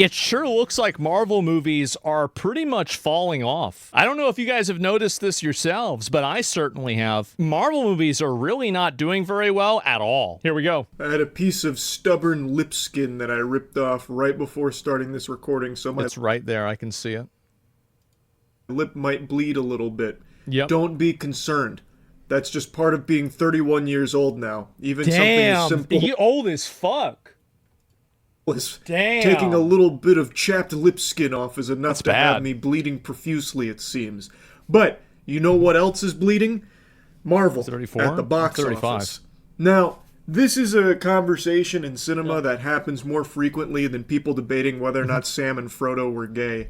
It sure looks like Marvel movies are pretty much falling off. I don't know if you guys have noticed this yourselves, but I certainly have. Marvel movies are really not doing very well at all. Here we go. I had a piece of stubborn lip skin that I ripped off right before starting this recording, so my It's right there. I can see it. lip might bleed a little bit. Yep. Don't be concerned. That's just part of being 31 years old now. Even something Damn, as simple you old as fuck. as Damn. taking a little bit of chapped lip skin off is enough That's to have bad. me bleeding profusely, it seems. But you know what else is bleeding? Marvel 34? at the box 35. office. Now, this is a conversation in cinema that happens more frequently than people debating whether or not Sam and Frodo were gay.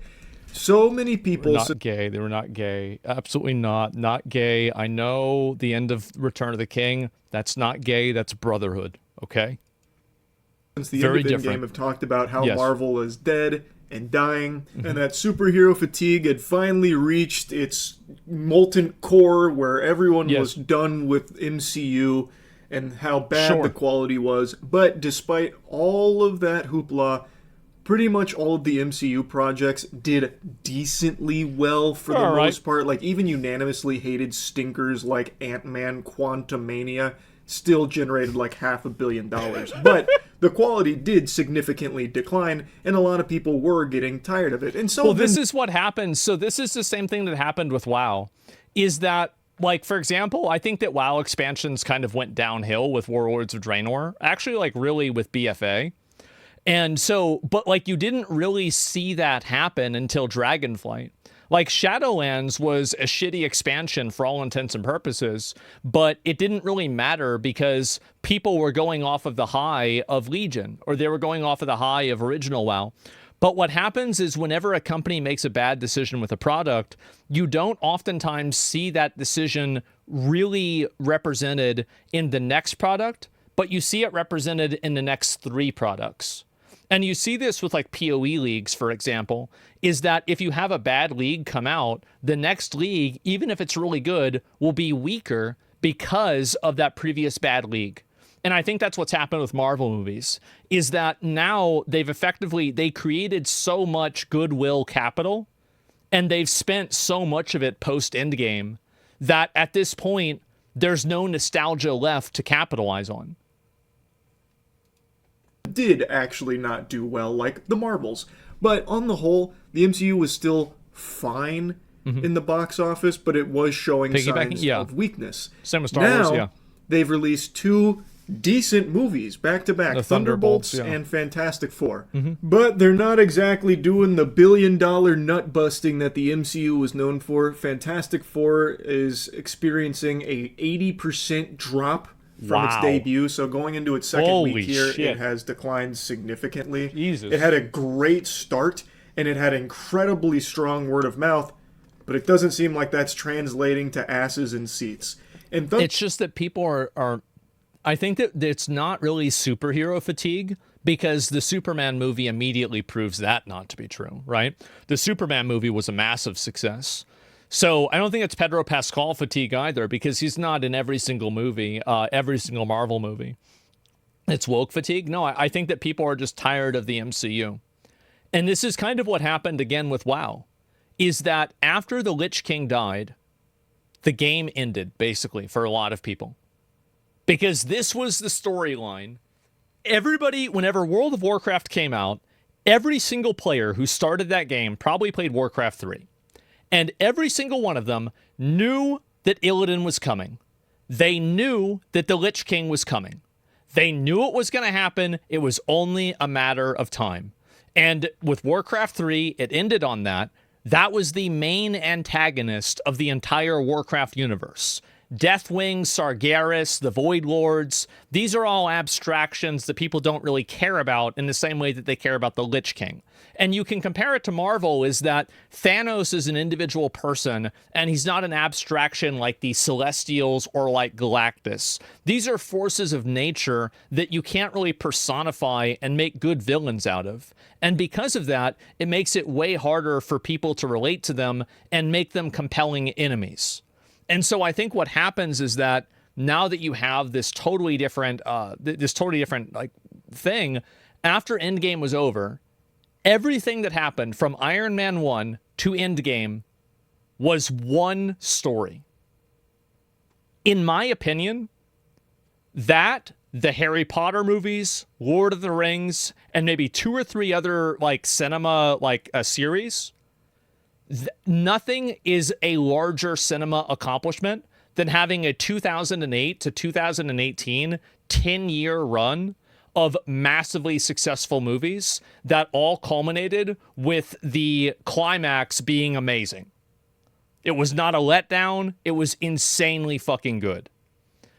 So many people Not gay. They were not gay. Absolutely not. Not gay. I know the end of Return of the King. That's not gay. That's brotherhood. Okay? since the Very end of different. Endgame have talked about how Yes. Marvel is dead and dying, and that superhero fatigue had finally reached its molten core where everyone Yes. was done with MCU and how bad Sure. the quality was. But despite all of that hoopla, pretty much all of the MCU projects did decently well for the All right. most part. Like, even unanimously hated stinkers like Ant-Man Quantumania still generated like $500 million. But the quality did significantly decline, and a lot of people were getting tired of it. And so Well, this is what happens. So this is the same thing that happened with WoW, is that, like, for example, I think that WoW expansions kind of went downhill with Warlords of Draenor, actually, like, really with BFA. And so, but, like, you didn't really see that happen until Dragonflight. Like, Shadowlands was a shitty expansion for all intents and purposes, but it didn't really matter because people were going off of the high of Legion, or they were going off of the high of original WoW. But what happens is whenever a company makes a bad decision with a product, you don't oftentimes see that decision really represented in the next product, but you see it represented in the next 3 products. And you see this with like PoE leagues, for example, is that if you have a bad league come out, the next league, even if it's really good, will be weaker because of that previous bad league. And I think that's what's happened with Marvel movies, is that now they created so much goodwill capital, and they've spent so much of it post-Endgame, that at this point, there's no nostalgia left to capitalize on. did actually not do well like the Marvels. But on the whole, the MCU was still fine in the box office, but it was showing signs of weakness. Same with Star Wars, yeah. They've released 2 decent movies back-to-back, The Thunderbolts yeah. and Fantastic Four. But they're not exactly doing the billion-dollar nut-busting that the MCU was known for. Fantastic Four is experiencing a 80% drop from its Wow. debut, so going into its second Holy week here, shit. it has declined significantly. Jesus. It had a great start, and it had incredibly strong word of mouth, but it doesn't seem like that's translating to asses in seats. And It's just that people are I think that it's not really superhero fatigue, because the Superman movie immediately proves that not to be true, right? The Superman movie was a massive success. So I don't think it's Pedro Pascal fatigue either, because he's not in every single movie, every single Marvel movie. It's woke fatigue. No, I think that people are just tired of the MCU. And this is kind of what happened again with WoW, is that after the Lich King died, the game ended, basically, for a lot of people. Because this was the storyline. Everybody, whenever World of Warcraft came out, every single player who started that game probably played Warcraft 3. And every single one of them knew that Illidan was coming. They knew that the Lich King was coming. They knew it was going to happen. It was only a matter of time. And with Warcraft 3, it ended on that. That was the main antagonist of the entire Warcraft universe. Deathwing, Sargeras, the Void Lords, these are all abstractions that people don't really care about in the same way that they care about the Lich King. And you can compare it to Marvel, is that Thanos is an individual person, and he's not an abstraction like the Celestials or like Galactus. These are forces of nature that you can't really personify and make good villains out of. And because of that, it makes it way harder for people to relate to them and make them compelling enemies. And so I think what happens is that now that you have this totally different like thing, after Endgame was over, Everything that happened from Iron Man 1 to Endgame was one story. In my opinion, that, the Harry Potter movies, Lord of the Rings, and maybe 2 or 3 other like cinema series, nothing is a larger cinema accomplishment than having a 2008 to 2018 10-year run of massively successful movies that all culminated with the climax being amazing. It was not a letdown. It was insanely fucking good.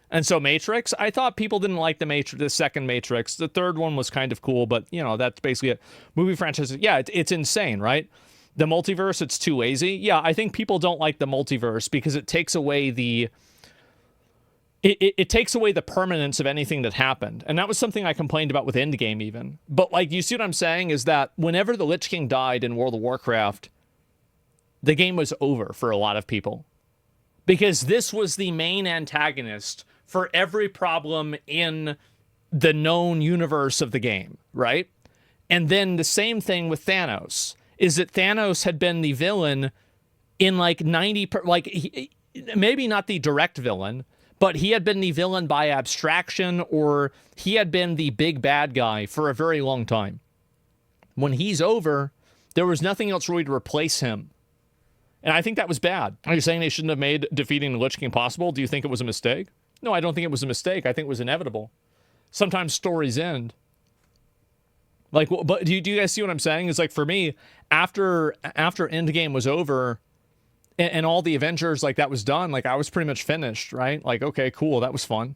And so Matrix, I thought people didn't like the second Matrix. The third one was kind of cool, but, you know, that's basically it. Movie franchises, yeah, it's insane, right? The multiverse, it's too lazy. Yeah, I think people don't like the multiverse because it takes away it takes away the permanence of anything that happened. And that was something I complained about with Endgame even. But, like, you see what I'm saying is that whenever the Lich King died in World of Warcraft, the game was over for a lot of people. Because this was the main antagonist for every problem in the known universe of the game, right? And then the same thing with Thanos, is that Thanos had been the villain in like maybe not the direct villain, but he had been the villain by abstraction, or he had been the big bad guy for a very long time. When he's over, there was nothing else really to replace him. And I think that was bad. Are you saying they shouldn't have made defeating the Lich King possible? Do you think it was a mistake? No, I don't think it was a mistake. I think it was inevitable. Sometimes stories end. Like, but do you guys see what I'm saying? It's like, for me, after Endgame was over and all the Avengers, like, that was done, like, I was pretty much finished, right? Like, okay, cool, that was fun.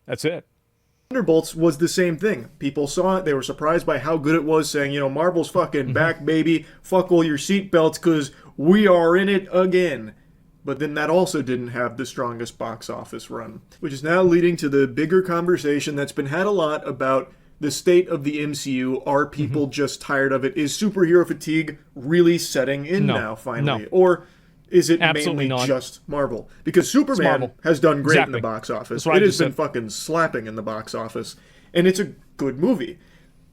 That's it. Thunderbolts was the same thing. People saw it, they were surprised by how good it was, saying, you know, Marvel's fucking back, baby. Fuck all your seatbelts, because we are in it again. But then that also didn't have the strongest box office run, which is now leading to the bigger conversation that's been had a lot about the state of the MCU. Are people just tired of it? Is superhero fatigue really setting in now, finally? No. Or is it Absolutely mainly not. just Marvel? Because Superman has done great in the box office. It has been fucking slapping in the box office. And it's a good movie.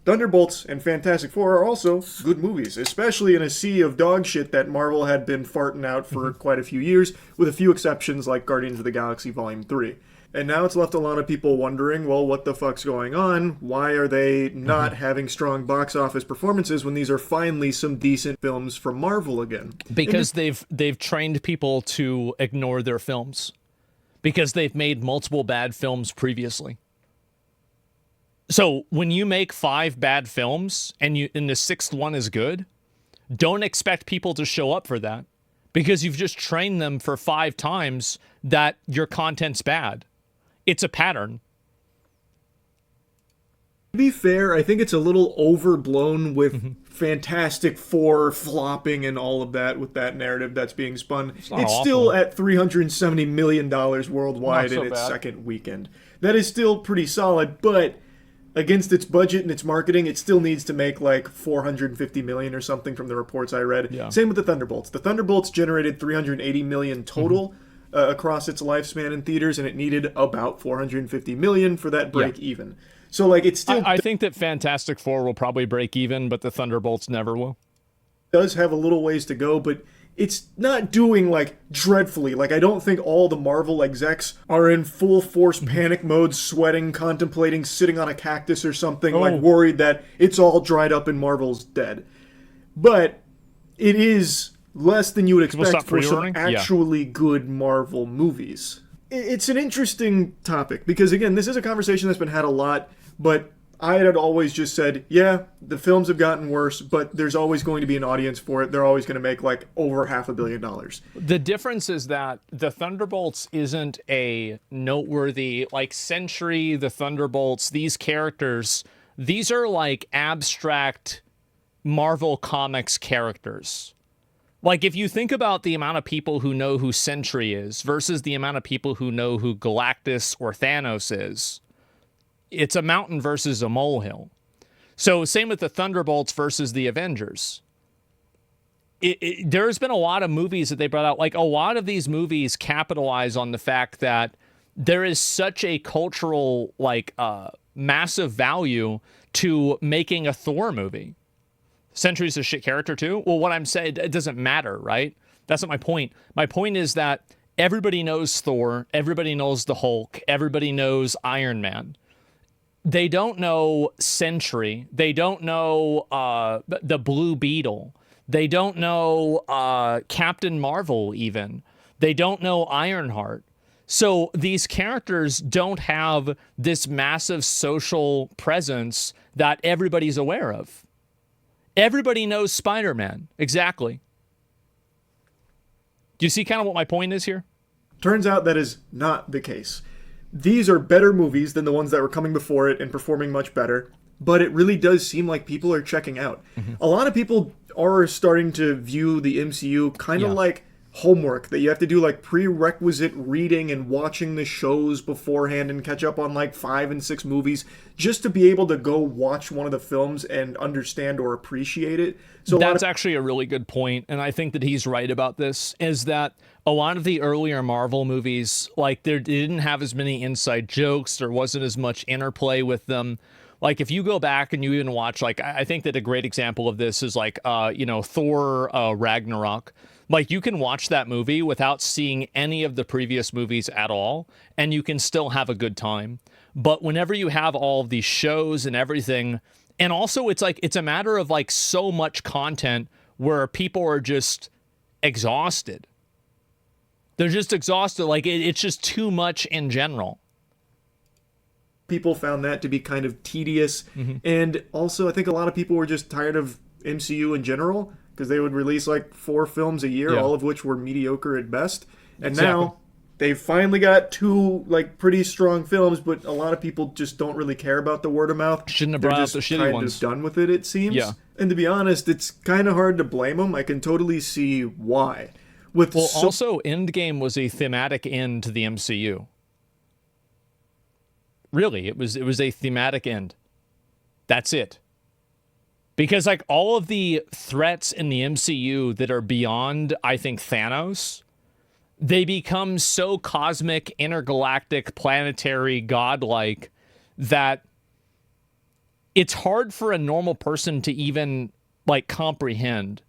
Thunderbolts and Fantastic Four are also good movies, especially in a sea of dog shit that Marvel had been farting out for quite a few years, with a few exceptions like Guardians of the Galaxy Volume 3. And now it's left a lot of people wondering, well, what the fuck's going on? Why are they not having strong box office performances when these are finally some decent films from Marvel again? Because they've trained people to ignore their films. Because they've made multiple bad films previously. So when you make 5 bad films and the 6th one is good, don't expect people to show up for that, because you've just trained them for 5 times that your content's bad. It's a pattern. To be fair, I think it's a little overblown with Fantastic Four flopping and all of that, with that narrative that's being spun. It's still at $370 million worldwide in its second weekend. That is still pretty solid, but against its budget and its marketing, it still needs to make like $450 million or something from the reports I read. Yeah. Same with the Thunderbolts. The Thunderbolts generated $380 million total across its lifespan in theaters, and it needed about $450 million for that break even. So, like, it's still... I think that Fantastic Four will probably break even, but the Thunderbolts never will. Does have a little ways to go, but it's not doing, like, dreadfully. Like, I don't think all the Marvel execs are in full force panic mode, sweating, contemplating, sitting on a cactus or something, like, worried that it's all dried up and Marvel's dead. But it is less than you would expect for some actually good Marvel movies. It's an interesting topic, because, again, this is a conversation that's been had a lot, but I had always just said, yeah, the films have gotten worse, but there's always going to be an audience for it. They're always going to make like over $500 million. The difference is that the Thunderbolts isn't a noteworthy, like Sentry, the Thunderbolts, these characters, these are like abstract Marvel Comics characters. Like, if you think about the amount of people who know who Sentry is versus the amount of people who know who Galactus or Thanos is, it's a mountain versus a molehill. So same with the Thunderbolts versus the Avengers. There's been a lot of movies that they brought out. Like, a lot of these movies capitalize on the fact that there is such a cultural, like, massive value to making a Thor movie. Sentry's a shit character too. Well, what I'm saying, it doesn't matter, right? That's not my point. My point is that everybody knows Thor, everybody knows the Hulk, everybody knows Iron Man. They don't know Sentry. They don't know the Blue Beetle. They don't know Captain Marvel even. They don't know Ironheart. So these characters don't have this massive social presence that everybody's aware of. Everybody knows Spider-Man. Exactly. Do you see kind of what my point is here? Turns out that is not the case. These are better movies than the ones that were coming before it and performing much better, but it really does seem like people are checking out. A lot of people are starting to view the MCU kind of like homework, that you have to do like prerequisite reading and watching the shows beforehand and catch up on like 5 and 6 movies just to be able to go watch one of the films and understand or appreciate it. So that's actually a really good point, and I think that he's right about this, is that a lot of the earlier Marvel movies, like they didn't have as many inside jokes, there wasn't as much interplay with them. Like if you go back and you even watch, like I think that a great example of this is like Thor Ragnarok. Like you can watch that movie without seeing any of the previous movies at all, and you can still have a good time. But whenever you have all of these shows and everything, and also it's like it's a matter of like so much content where people are just exhausted. They're just exhausted. Like it's just too much in general. People found that to be kind of tedious. And also I think a lot of people were just tired of MCU in general, because they would release like 4 films a year, all of which were mediocre at best. And now they've finally got 2 like pretty strong films, but a lot of people just don't really care about the word of mouth. Shouldn't have brought out the shitty ones. They're just done with it, it seems. Yeah. And to be honest, it's kind of hard to blame them. I can totally see why. Also, Endgame was a thematic end to the MCU. Really, it was a thematic end. That's it. Because like all of the threats in the MCU that are beyond, I think, Thanos, they become so cosmic, intergalactic, planetary, godlike that it's hard for a normal person to even like comprehend.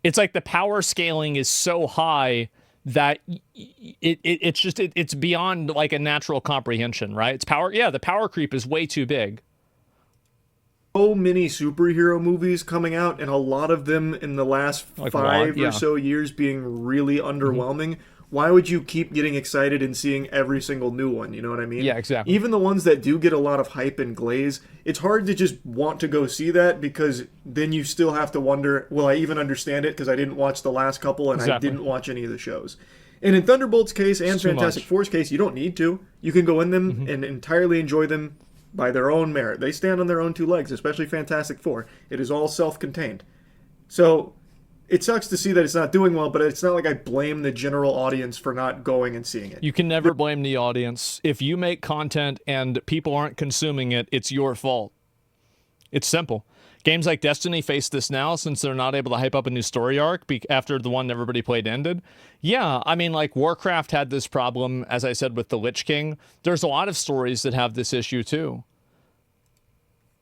It's like the power scaling is so high that it's beyond like a natural comprehension, right? The power creep is way too big. So many superhero movies coming out, and a lot of them in the last 5 or so years being really underwhelming. Why would you keep getting excited and seeing every single new one? You know what I mean? Yeah, exactly. Even the ones that do get a lot of hype and glaze, it's hard to just want to go see that, because then you still have to wonder, will I even understand it? Because I didn't watch the last couple and I didn't watch any of the shows. And in Thunderbolt's case and Fantastic Four's case, you don't need to. You can go in them and entirely enjoy them by their own merit. They stand on their own 2 legs, especially Fantastic Four. It is all self-contained. So it sucks to see that it's not doing well, but it's not like I blame the general audience for not going and seeing it. You can never blame the audience. If you make content and people aren't consuming it, it's your fault. It's simple. Games like Destiny face this now since they're not able to hype up a new story arc after the one everybody played ended. Yeah, I mean, like Warcraft had this problem, as I said, with the Lich King. There's a lot of stories that have this issue too.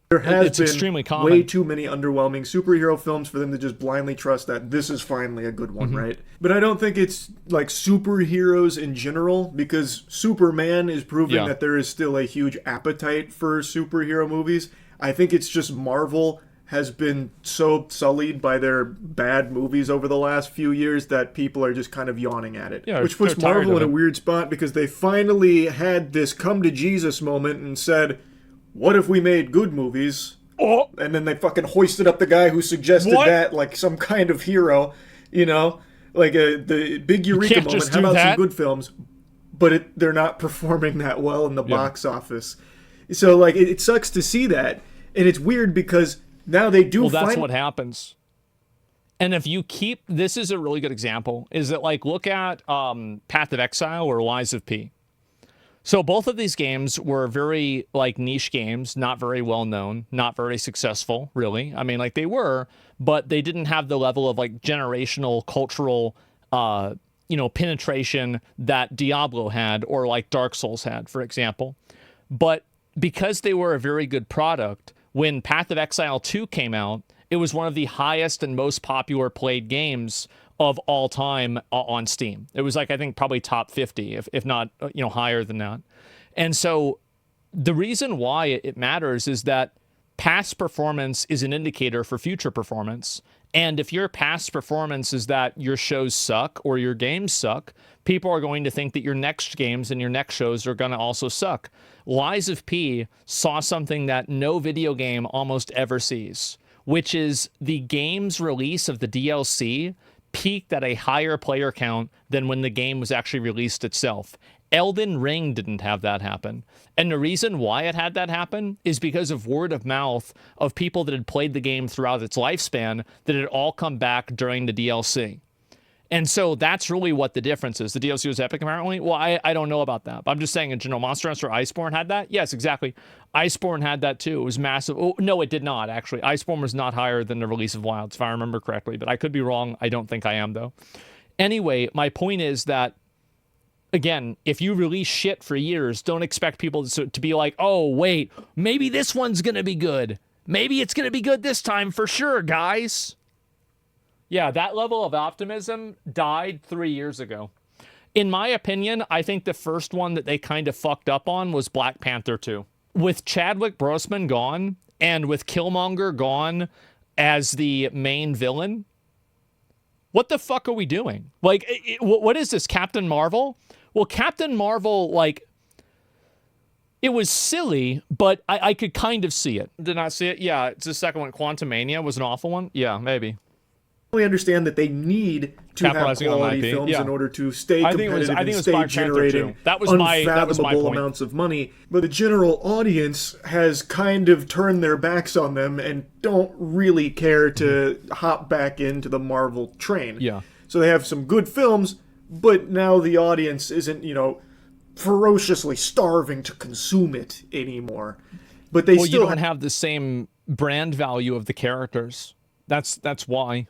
There has been extremely common. Way too many underwhelming superhero films for them to just blindly trust that this is finally a good one, right? But I don't think it's like superheroes in general, because Superman is proving that there is still a huge appetite for superhero movies. I think it's just Marvel has been so sullied by their bad movies over the last few years that people are just kind of yawning at it. Yeah, which puts Marvel in a weird spot, because they finally had this come to Jesus moment and said, what if we made good movies? Oh. And then they fucking hoisted up the guy who suggested that like some kind of hero, you know? Like the big eureka moment. How about some good films? But they're not performing that well in the box office. So like it sucks to see that. And it's weird because now they do. Well, that's what happens. And if you keep, this is a really good example, is that like look at Path of Exile or Lies of P. So both of these games were very like niche games, not very well known, not very successful, really. I mean, like they were, but they didn't have the level of like generational cultural, penetration that Diablo had or like Dark Souls had, for example. But because they were a very good product, when Path of Exile 2 came out, It was one of the highest and most popular played games of all time on Steam. It was like, I think probably top 50, if not, higher than that. And so the reason why it matters is that past performance is an indicator for future performance. And if your past performance is that your shows suck or your games suck, people are going to think that your next games and your next shows are going to also suck. Lies of P saw something that no video game almost ever sees, which is the game's release of the DLC peaked at a higher player count than when the game was actually released itself. Elden Ring didn't have that happen. And the reason why it had that happen is because of word of mouth of people that had played the game throughout its lifespan that had all come back during the DLC. And so that's really what the difference is. The DLC was epic, apparently. Well, I don't know about that. But I'm just saying, in general, Monster Hunter Iceborne had that? Yes, exactly. Iceborne had that too. It was massive. Oh, no, it did not, actually. Iceborne was not higher than the release of Wilds, if I remember correctly. But I could be wrong. I don't think I am, though. Anyway, my point is that, again, if you release shit for years, don't expect people to be like, oh, wait, maybe this one's going to be good. Maybe it's going to be good this time for sure, guys. Yeah, that level of optimism died 3 years ago. In my opinion, I think the first one that they kind of fucked up on was Black Panther 2. With Chadwick Boseman gone and with Killmonger gone as the main villain, what the fuck are we doing? Like, what is this, Captain Marvel? Well, Captain Marvel, like, it was silly, but I could kind of see it. Did not see it? Yeah, it's the second one. Quantumania was an awful one? Yeah, maybe. We understand that they need to have quality films in order to stay competitive and stay generating unfathomable amounts of money. But the general audience has kind of turned their backs on them and don't really care to hop back into the Marvel train. Yeah. So they have some good films, but now the audience isn't, ferociously starving to consume it anymore. But they still you don't have the same brand value of the characters. That's why.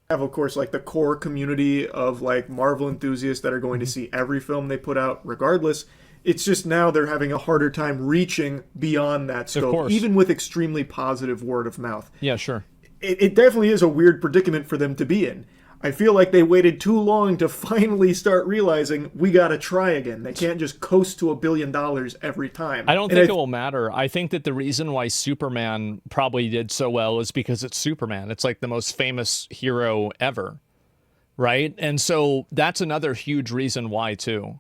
Have, of course, like the core community of like Marvel enthusiasts that are going to see every film they put out regardless. It's just now they're having a harder time reaching beyond that scope, even with extremely positive word of mouth. Yeah, sure. It definitely is a weird predicament for them to be in. I feel like they waited too long to finally start realizing we gotta try again. They can't just coast to $1 billion every time. I don't think it will matter. I think that the reason why Superman probably did so well is because it's Superman. It's like the most famous hero ever, right? And so that's another huge reason why too.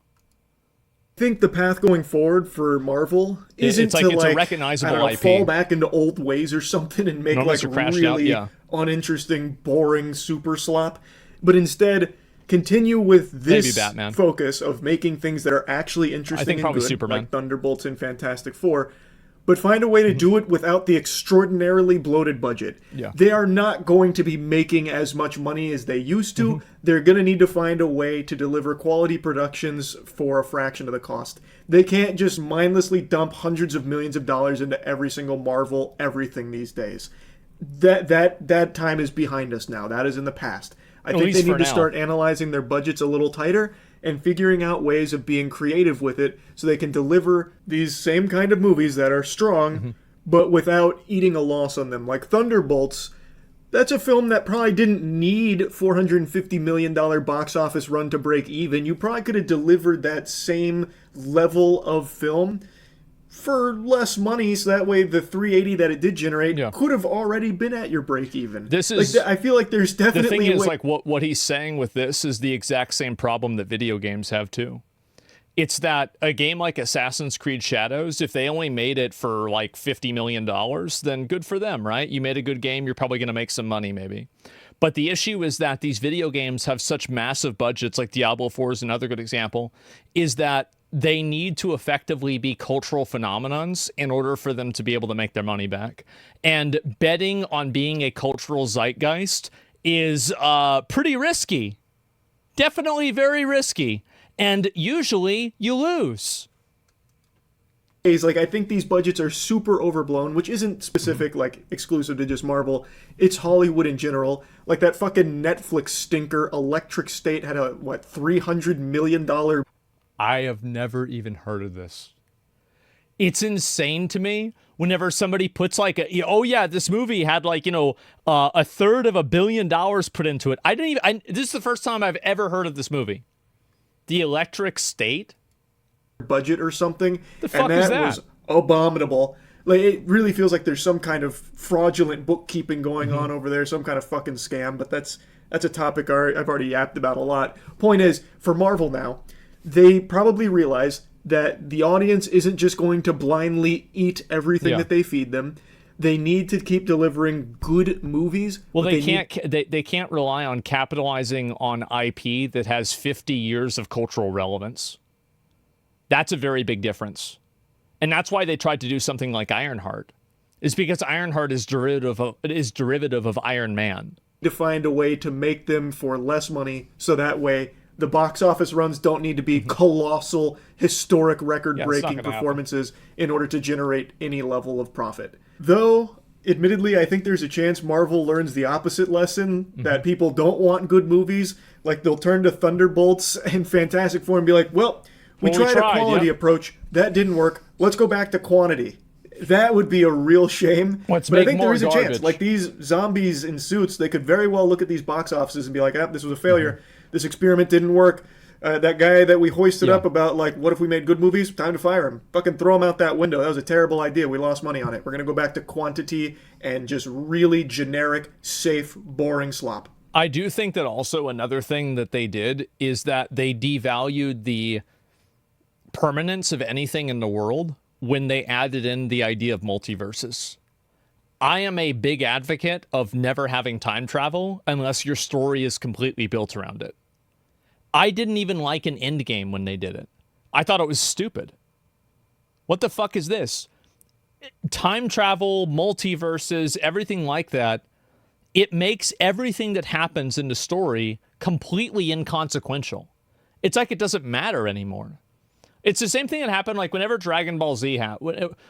I think the path going forward for Marvel isn't it's a recognizable IP. Fall back into old ways or something and make like really uninteresting, boring super slop, but instead continue with this focus of making things that are actually interesting and good, Superman. Like Thunderbolts and Fantastic Four, but find a way to do it without the extraordinarily bloated budget. Yeah. They are not going to be making as much money as they used to. They're going to need to find a way to deliver quality productions for a fraction of the cost. They can't just mindlessly dump hundreds of millions of dollars into every single Marvel everything these days. That time is behind us now. That is in the past. I think they need to start analyzing their budgets a little tighter and figuring out ways of being creative with it so they can deliver these same kind of movies that are strong, but without eating a loss on them. Like Thunderbolts, that's a film that probably didn't need $450 million box office run to break even. You probably could have delivered that same level of film for less money, so that way the 380 that it did generate could have already been at your break even. This is like, I feel like there's definitely the thing is like what he's saying with this is the exact same problem that video games have too. It's that a game like Assassin's Creed Shadows, if they only made it for like $50 million, then good for them, right? You made a good game, you're probably going to make some money maybe. But the issue is that these video games have such massive budgets, like Diablo 4 is another good example, is that they need to effectively be cultural phenomenons in order for them to be able to make their money back. And betting on being a cultural zeitgeist is pretty risky. Definitely very risky. And usually you lose. Like, I think these budgets are super overblown, which isn't specific, like, exclusive to just Marvel. It's Hollywood in general. Like, that fucking Netflix stinker, Electric State, had a, $300 million... I have never even heard of this. It's insane to me whenever somebody puts like oh yeah, this movie had like, a third of $1 billion put into it. This is the first time I've ever heard of this movie. The Electric State? Budget or something. The fuck and is that that? was abominable. Like, it really feels like there's some kind of fraudulent bookkeeping going on over there, some kind of fucking scam, but that's a topic I've already yapped about a lot. Point is, for Marvel now, they probably realize that the audience isn't just going to blindly eat everything that they feed them. They need to keep delivering good movies. Well, they can't rely on capitalizing on IP that has 50 years of cultural relevance. That's a very big difference. And that's why they tried to do something like Ironheart. Is because Ironheart is derivative of Iron Man. To find a way to make them for less money, so that way the box office runs don't need to be colossal, historic, record-breaking performances in order to generate any level of profit. Though, admittedly, I think there's a chance Marvel learns the opposite lesson, that people don't want good movies. Like, they'll turn to Thunderbolts and Fantastic Four and be like, well, we tried a quality approach. That didn't work. Let's go back to quantity. That would be a real shame. But I think there is a chance. Like, these zombies in suits, they could very well look at these box offices and be like, this was a failure. This experiment didn't work. That guy that we hoisted up about, like, what if we made good movies? Time to fire him. Fucking throw him out that window. That was a terrible idea. We lost money on it. We're going to go back to quantity and just really generic, safe, boring slop. I do think that also another thing that they did is that they devalued the permanence of anything in the world when they added in the idea of multiverses. I am a big advocate of never having time travel unless your story is completely built around it. I didn't even like an Endgame when they did it. I thought it was stupid. What the fuck is this? Time travel, multiverses, everything like that, it makes everything that happens in the story completely inconsequential. It's like it doesn't matter anymore. It's the same thing that happened like whenever Dragon Ball Z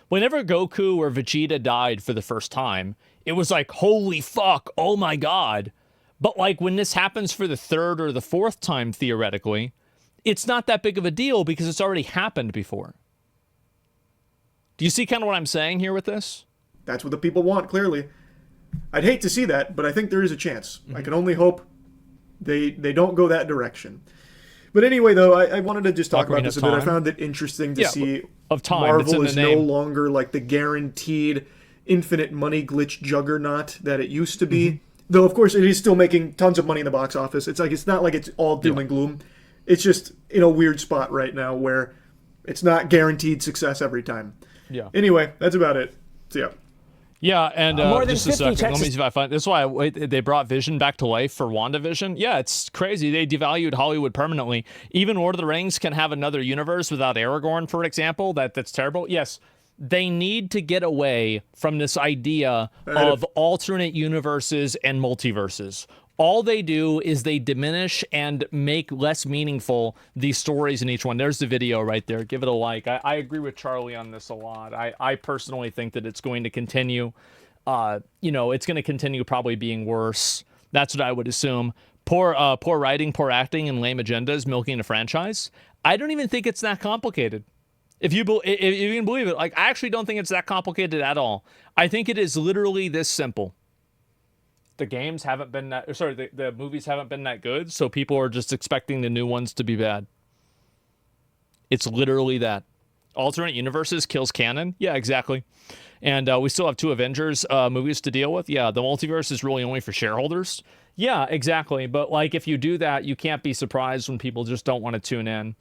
whenever Goku or Vegeta died for the first time, it was like, holy fuck, oh my god. But like when this happens for the third or the fourth time, theoretically, it's not that big of a deal because it's already happened before. Do you see kind of what I'm saying here with this? That's what the people want, clearly. I'd hate to see that, but I think there is a chance. I can only hope they don't go that direction. But anyway, though, I wanted to just talk about this a bit. I found it interesting to see Marvel is no longer like the guaranteed infinite money glitch juggernaut that it used to be. Though, of course, it is still making tons of money in the box office. It's not like it's all doom and gloom. It's just in a weird spot right now where it's not guaranteed success every time. Yeah. Anyway, that's about it. So, yeah. Yeah, and more than just a 50 second. Texas- Let me see if I find. That's why they brought Vision back to life for WandaVision. Yeah, it's crazy. They devalued Hollywood permanently. Even Lord of the Rings can have another universe without Aragorn, for example. That's terrible. Yes, they need to get away from this idea of alternate universes and multiverses. All they do is they diminish and make less meaningful these stories in each one. There's the video right there. Give it a like. I agree with Charlie on this a lot. I personally think that it's going to continue. It's going to continue probably being worse. That's what I would assume. Poor writing, poor acting, and lame agendas milking a franchise. I don't even think it's that complicated. If you can believe it, like I actually don't think it's that complicated at all. I think it is literally this simple. The games haven't been that, the movies haven't been that good, so people are just expecting the new ones to be bad. It's literally that. Alternate universes kills canon? Yeah, exactly. And we still have 2 Avengers movies to deal with. Yeah, the multiverse is really only for shareholders. Yeah, exactly. But like if you do that, you can't be surprised when people just don't want to tune in.